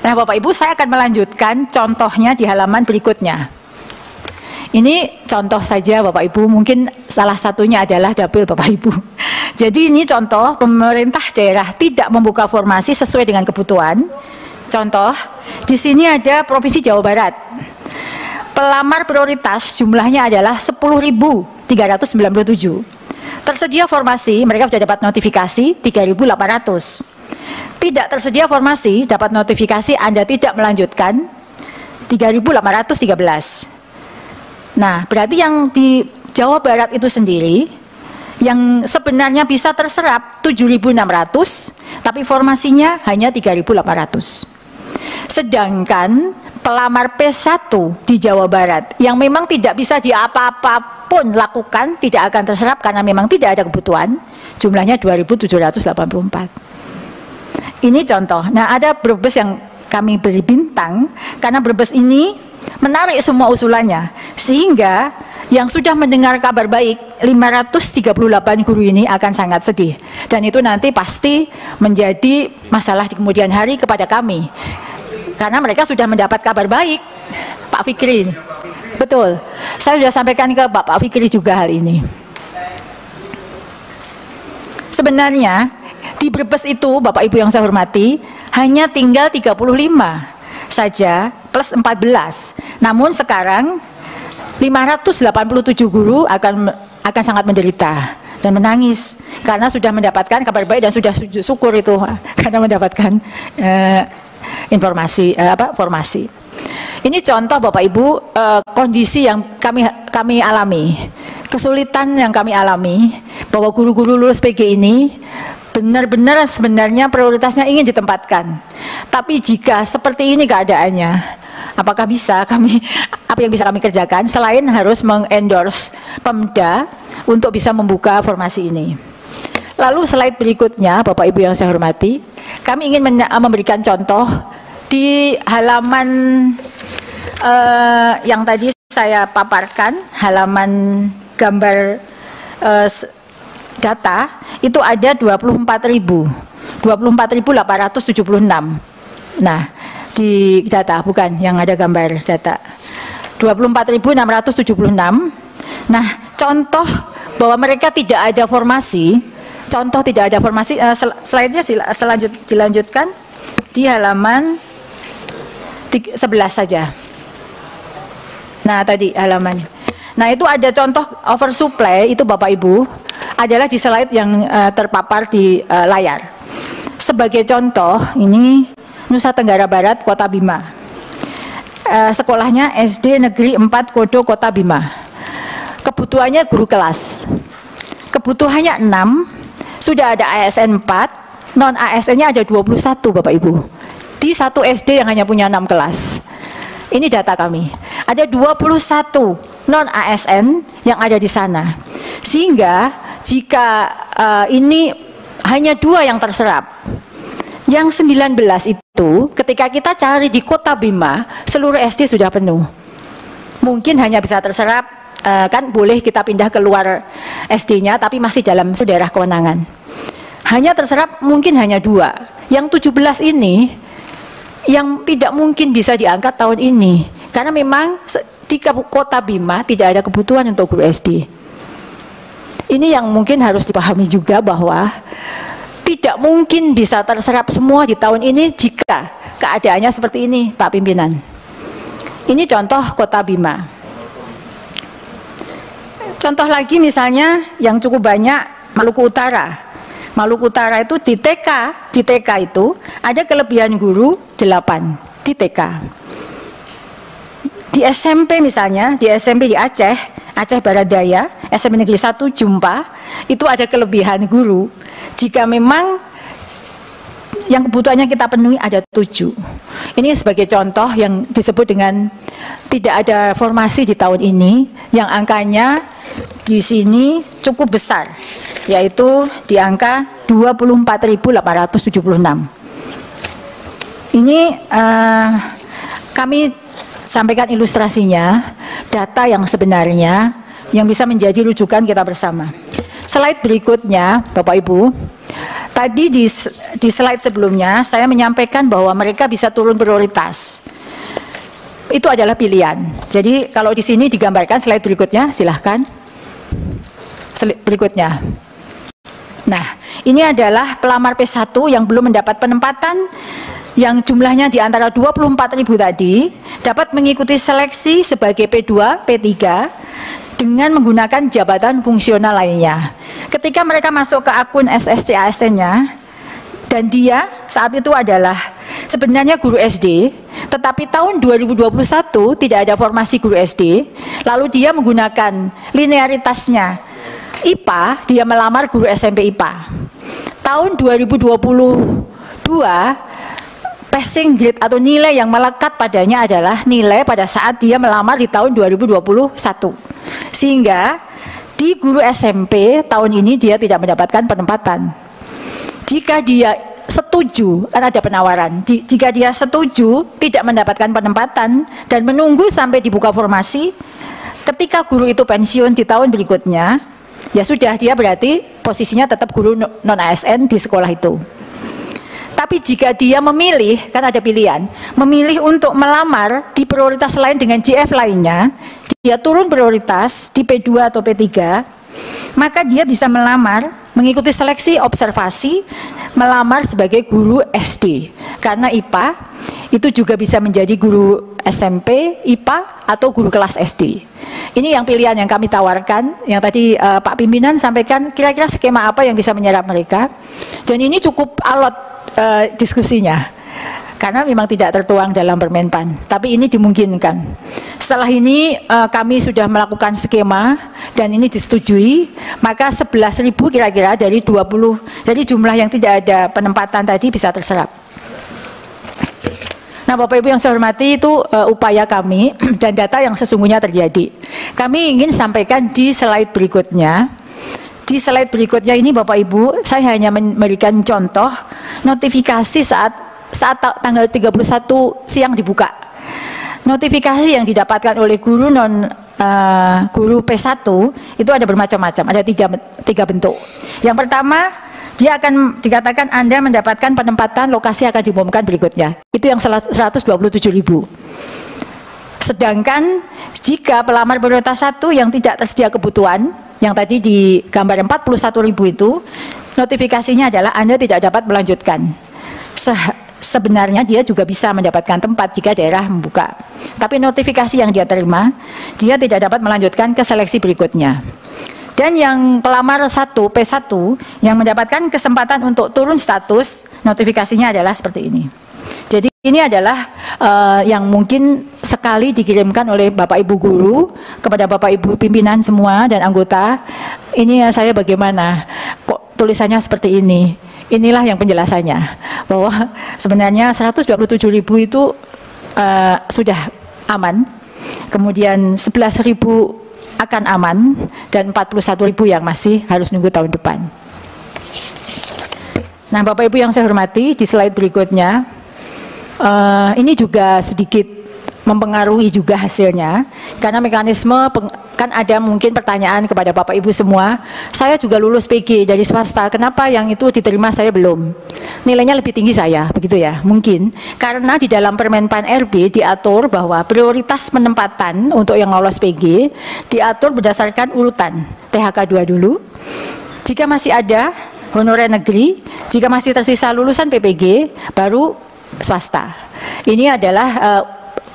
Nah, Bapak Ibu, saya akan melanjutkan contohnya di halaman berikutnya. Ini contoh saja Bapak Ibu, mungkin salah satunya adalah dapil Bapak Ibu. Jadi ini contoh pemerintah daerah tidak membuka formasi sesuai dengan kebutuhan. Contoh, di sini ada Provinsi Jawa Barat. Pelamar prioritas jumlahnya adalah 10.397. Tersedia formasi, mereka sudah dapat notifikasi 3.800. Tidak tersedia formasi, dapat notifikasi Anda tidak melanjutkan 3.813. Nah, berarti yang di Jawa Barat itu sendiri yang sebenarnya bisa terserap 7.600, tapi formasinya hanya 3.800. Sedangkan pelamar P1 di Jawa Barat yang memang tidak bisa diapa-apapun lakukan, tidak akan terserap karena memang tidak ada kebutuhan, jumlahnya 2.784. Ini contoh. Nah, ada Brebes yang kami beri bintang karena Brebes ini menarik semua usulannya, sehingga yang sudah mendengar kabar baik 538 guru ini akan sangat sedih, dan itu nanti pasti menjadi masalah di kemudian hari kepada kami karena mereka sudah mendapat kabar baik. Pak Fikri, betul, saya sudah sampaikan ke Bapak Fikri juga hal ini. Sebenarnya di Brebes itu, Bapak Ibu yang saya hormati, hanya tinggal 35 saja plus 14. Namun sekarang 587 guru akan sangat menderita dan menangis karena sudah mendapatkan kabar baik dan sudah syukur itu karena mendapatkan formasi. Ini contoh Bapak Ibu kondisi yang kami alami, kesulitan yang kami alami bahwa guru-guru lulus PG ini benar-benar sebenarnya prioritasnya ingin ditempatkan. Tapi jika seperti ini keadaannya, apakah bisa apa yang bisa kami kerjakan selain harus mengendorse Pemda untuk bisa membuka formasi ini. Lalu slide berikutnya, Bapak Ibu yang saya hormati, kami ingin memberikan contoh di halaman yang tadi saya paparkan, halaman gambar data itu ada 24.876. Nah, di data bukan yang ada gambar data 24.676. Nah, contoh bahwa mereka tidak ada formasi, slide-nya dilanjutkan di halaman 11 saja. Nah, tadi halaman. Nah, itu ada contoh oversupply itu Bapak Ibu adalah di slide yang terpapar di layar. Sebagai contoh, ini Nusa Tenggara Barat, Kota Bima. Sekolahnya SD Negeri 4 Kodo, Kota Bima. Kebutuhannya guru kelas. Kebutuhannya 6, sudah ada ASN 4, non ASN-nya ada 21 Bapak Ibu. Di satu SD yang hanya punya 6 kelas. Ini data kami. Ada 21 non ASN yang ada di sana. Sehingga jika ini hanya 2 yang terserap, yang 19 itu ketika kita cari di Kota Bima, seluruh SD sudah penuh. Mungkin hanya bisa terserap, kan boleh kita pindah keluar SD-nya, tapi masih dalam daerah kewenangan. Hanya terserap mungkin hanya 2. Yang 17 ini yang tidak mungkin bisa diangkat tahun ini, karena memang di Kota Bima tidak ada kebutuhan untuk guru SD. Ini yang mungkin harus dipahami juga bahwa tidak mungkin bisa terserap semua di tahun ini jika keadaannya seperti ini, Pak Pimpinan. Ini contoh Kota Bima. Contoh lagi misalnya yang cukup banyak, Maluku Utara. Maluku Utara itu di TK itu ada kelebihan guru 8 di TK. Di SMP misalnya, di SMP di Aceh Barat Daya, SMP Negeri 1 Jumpa, itu ada kelebihan guru. Jika memang yang kebutuhannya kita penuhi ada 7. Ini sebagai contoh yang disebut dengan tidak ada formasi di tahun ini, yang angkanya di sini cukup besar, yaitu di angka 24.876. Ini kami sampaikan ilustrasinya, data yang sebenarnya yang bisa menjadi rujukan kita bersama. Slide berikutnya, Bapak Ibu, tadi di slide sebelumnya saya menyampaikan bahwa mereka bisa turun prioritas. Itu adalah pilihan. Jadi kalau di sini digambarkan slide berikutnya, silahkan. Slide berikutnya. Nah, ini adalah pelamar P1 yang belum mendapat penempatan, yang jumlahnya di antara 24.000 tadi, dapat mengikuti seleksi sebagai P2, P3 dengan menggunakan jabatan fungsional lainnya. Ketika mereka masuk ke akun SSC ASN-nya, dan dia saat itu adalah sebenarnya guru SD, tetapi tahun 2021 tidak ada formasi guru SD, lalu dia menggunakan linearitasnya IPA, dia melamar guru SMP IPA. Tahun 2022, passing grade atau nilai yang melekat padanya adalah nilai pada saat dia melamar di tahun 2021. Sehingga di guru SMP tahun ini dia tidak mendapatkan penempatan. Jika dia setuju, kan ada penawaran, jika dia setuju tidak mendapatkan penempatan dan menunggu sampai dibuka formasi, ketika guru itu pensiun di tahun berikutnya, ya sudah, dia berarti posisinya tetap guru non-ASN di sekolah itu. Tapi jika dia memilih, kan ada pilihan, memilih untuk melamar di prioritas lain dengan JF lainnya, dia turun prioritas di P2 atau P3, maka dia bisa melamar, mengikuti seleksi observasi, melamar sebagai guru SD. Karena IPA itu juga bisa menjadi guru SMP, IPA, atau guru kelas SD. Ini yang pilihan yang kami tawarkan, yang tadi Pak Pimpinan sampaikan, kira-kira skema apa yang bisa menyerap mereka. Dan ini cukup alot diskusinya, karena memang tidak tertuang dalam Permenpan, tapi ini dimungkinkan. Setelah ini kami sudah melakukan skema dan ini disetujui, maka 11.000 kira-kira dari 20, jadi jumlah yang tidak ada penempatan tadi bisa terserap. Nah, Bapak Ibu yang saya hormati, itu upaya kami dan data yang sesungguhnya terjadi. Kami ingin sampaikan di slide berikutnya. Di slide berikutnya ini Bapak Ibu, saya hanya memberikan contoh notifikasi saat tanggal 31 siang dibuka. Notifikasi yang didapatkan oleh guru guru P1 itu ada bermacam-macam, ada tiga bentuk. Yang pertama, dia akan dikatakan Anda mendapatkan penempatan, lokasi akan diumumkan berikutnya. Itu yang 127.000. Sedangkan jika pelamar prioritas 1 yang tidak tersedia kebutuhan, yang tadi di gambar 41.000 itu, notifikasinya adalah Anda tidak dapat melanjutkan. Sebenarnya dia juga bisa mendapatkan tempat jika daerah membuka. Tapi notifikasi yang dia terima, dia tidak dapat melanjutkan ke seleksi berikutnya. Dan yang pelamar 1, P1, yang mendapatkan kesempatan untuk turun status, notifikasinya adalah seperti ini. Jadi ini adalah yang mungkin sekali dikirimkan oleh Bapak Ibu guru kepada Bapak Ibu pimpinan semua dan anggota. Ini saya bagaimana, kok tulisannya seperti ini. Inilah yang penjelasannya, bahwa sebenarnya 127.000 itu sudah aman, kemudian 11.000 akan aman, dan 41.000 yang masih harus nunggu tahun depan. Nah, Bapak Ibu yang saya hormati, di slide berikutnya, ini juga sedikit mempengaruhi juga hasilnya, karena mekanisme kan ada mungkin pertanyaan kepada Bapak Ibu semua, saya juga lulus PG dari swasta, kenapa yang itu diterima saya belum? Nilainya lebih tinggi saya, begitu ya? Mungkin karena di dalam Permenpan RB diatur bahwa prioritas penempatan untuk yang lolos PG diatur berdasarkan urutan THK 2 dulu, jika masih ada honorer negeri, jika masih tersisa lulusan PPG, baru swasta. Ini adalah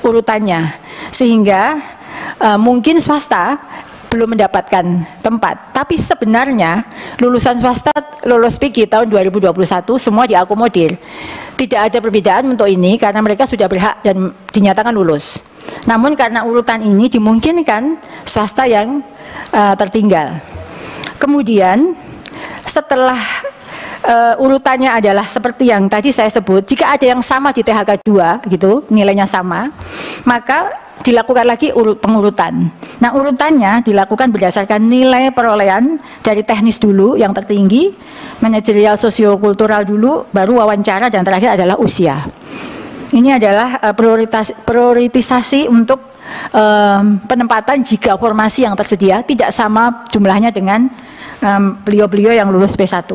urutannya, sehingga mungkin swasta belum mendapatkan tempat, tapi sebenarnya lulusan swasta lulus PG tahun 2021 semua diakomodir. Tidak ada perbedaan untuk ini karena mereka sudah berhak dan dinyatakan lulus. Namun karena urutan ini dimungkinkan swasta yang tertinggal. Kemudian setelah urutannya adalah seperti yang tadi saya sebut, jika ada yang sama di THK 2 gitu, nilainya sama, maka dilakukan lagi pengurutan. Nah, urutannya dilakukan berdasarkan nilai perolehan dari teknis dulu yang tertinggi, manajerial sosiokultural dulu, baru wawancara, dan terakhir adalah usia. Ini adalah prioritisasi untuk penempatan jika formasi yang tersedia tidak sama jumlahnya dengan beliau-beliau yang lulus P1.